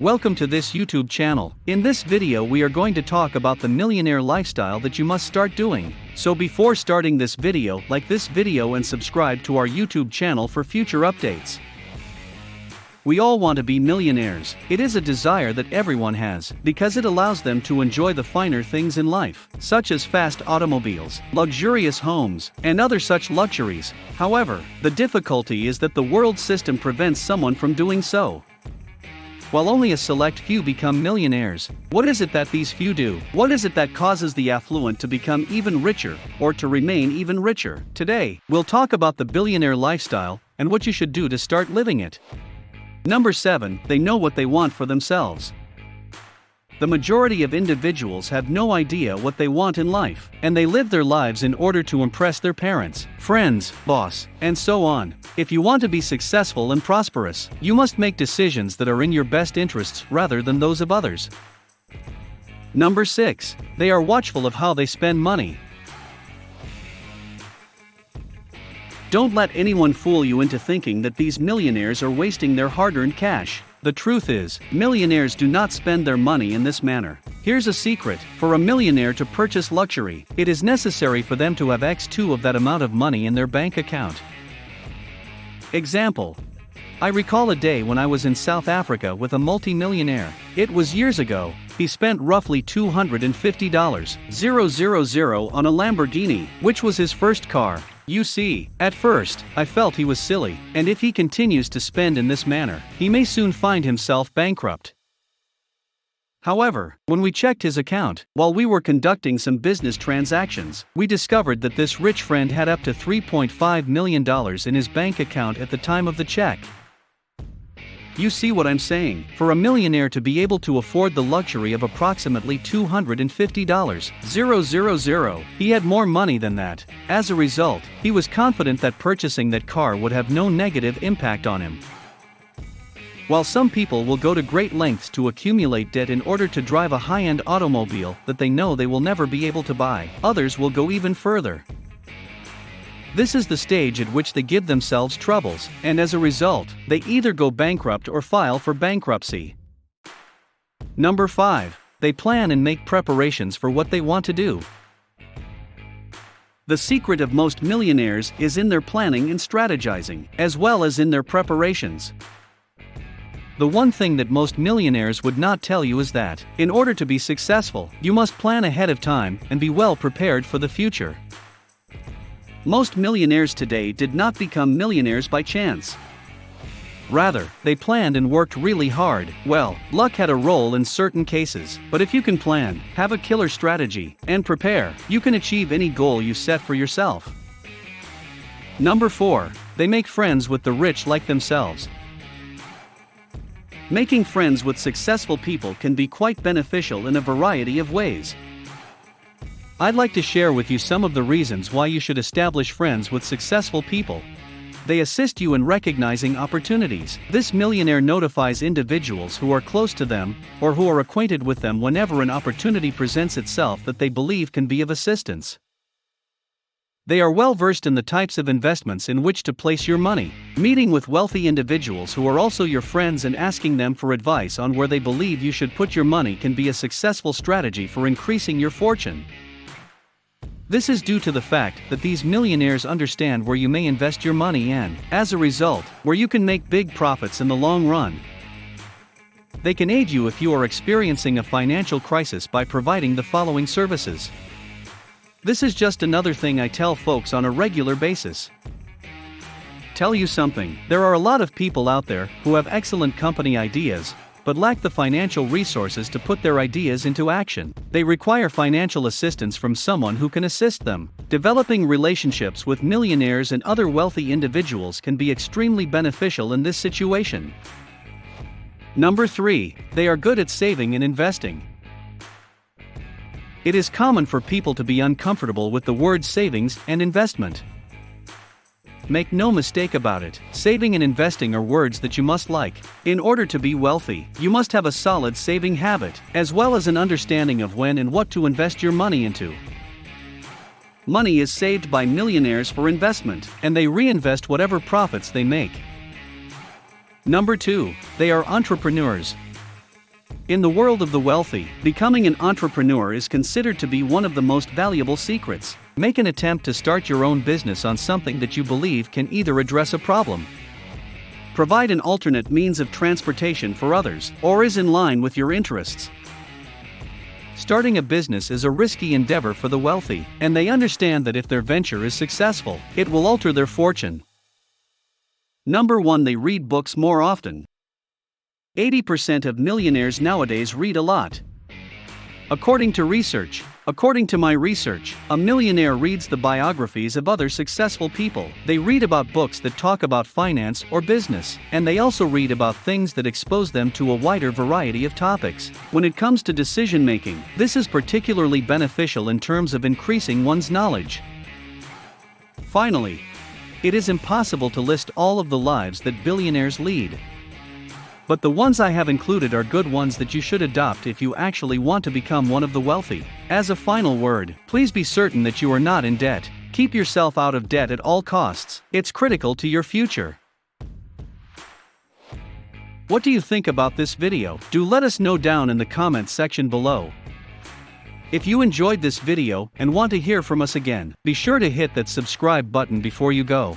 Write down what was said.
Welcome to this YouTube channel. In this video we are going to talk about the millionaire lifestyle that you must start doing. So before starting this video, like this video and subscribe to our YouTube channel for future updates. We all want to be millionaires. It is a desire that everyone has, because it allows them to enjoy the finer things in life, such as fast automobiles, luxurious homes, and other such luxuries. However, the difficulty is that the world system prevents someone from doing so. While only a select few become millionaires, what is it that these few do? What is it that causes the affluent to become even richer, or to remain even richer? Today, we'll talk about the billionaire lifestyle, and what you should do to start living it. Number 7, they know what they want for themselves. The majority of individuals have no idea what they want in life, and they live their lives in order to impress their parents, friends, boss, and so on. If you want to be successful and prosperous, you must make decisions that are in your best interests rather than those of others. Number 6, they are watchful of how they spend money. Don't let anyone fool you into thinking that these millionaires are wasting their hard-earned cash. The truth is, millionaires do not spend their money in this manner. Here's a secret: for a millionaire to purchase luxury, it is necessary for them to have X2 of that amount of money in their bank account. Example: I recall a day when I was in South Africa with a multi-millionaire. It was years ago. He spent roughly $250,000 on a Lamborghini, which was his first car. You see, at first, I felt he was silly, and if he continues to spend in this manner, he may soon find himself bankrupt. However, when we checked his account, while we were conducting some business transactions, we discovered that this rich friend had up to $3.5 million in his bank account at the time of the check. You see what I'm saying? For a millionaire to be able to afford the luxury of approximately $250,000, he had more money than that. As a result, he was confident that purchasing that car would have no negative impact on him. While some people will go to great lengths to accumulate debt in order to drive a high-end automobile that they know they will never be able to buy, others will go even further. This is the stage at which they give themselves troubles, and as a result, they either go bankrupt or file for bankruptcy. Number 5, they plan and make preparations for what they want to do. The secret of most millionaires is in their planning and strategizing, as well as in their preparations. The one thing that most millionaires would not tell you is that, in order to be successful, you must plan ahead of time and be well prepared for the future. Most millionaires today did not become millionaires by chance. Rather, they planned and worked really hard. Well, luck had a role in certain cases, but if you can plan, have a killer strategy, and prepare, you can achieve any goal you set for yourself. Number 4, they make friends with the rich like themselves. Making friends with successful people can be quite beneficial in a variety of ways. I'd like to share with you some of the reasons why you should establish friends with successful people. They assist you in recognizing opportunities. This millionaire notifies individuals who are close to them, or who are acquainted with them whenever an opportunity presents itself that they believe can be of assistance. They are well versed in the types of investments in which to place your money. Meeting with wealthy individuals who are also your friends and asking them for advice on where they believe you should put your money can be a successful strategy for increasing your fortune. This is due to the fact that these millionaires understand where you may invest your money and, as a result, where you can make big profits in the long run. They can aid you if you are experiencing a financial crisis by providing the following services. This is just another thing I tell folks on a regular basis. Tell you something, there are a lot of people out there who have excellent company ideas, but lack the financial resources to put their ideas into action. They require financial assistance from someone who can assist them. Developing relationships with millionaires and other wealthy individuals can be extremely beneficial in this situation. Number 3, they are good at saving and investing. It is common for people to be uncomfortable with the words savings and investment. Make no mistake about it, saving and investing are words that you must like. In order to be wealthy, you must have a solid saving habit, as well as an understanding of when and what to invest your money into. Money is saved by millionaires for investment, and they reinvest whatever profits they make. Number 2, they are entrepreneurs. In the world of the wealthy, becoming an entrepreneur is considered to be one of the most valuable secrets. Make an attempt to start your own business on something that you believe can either address a problem, provide an alternate means of transportation for others, or is in line with your interests. Starting a business is a risky endeavor for the wealthy, and they understand that if their venture is successful, it will alter their fortune. Number 1. They read books more often. 80% of millionaires nowadays read a lot. According to my research, a millionaire reads the biographies of other successful people. They read about books that talk about finance or business, and they also read about things that expose them to a wider variety of topics. When it comes to decision making, this is particularly beneficial in terms of increasing one's knowledge. Finally, it is impossible to list all of the lives that billionaires lead. But the ones I have included are good ones that you should adopt if you actually want to become one of the wealthy. As a final word, please be certain that you are not in debt. Keep yourself out of debt at all costs. It's critical to your future. What do you think about this video? Do let us know down in the comments section below. If you enjoyed this video and want to hear from us again, be sure to hit that subscribe button before you go.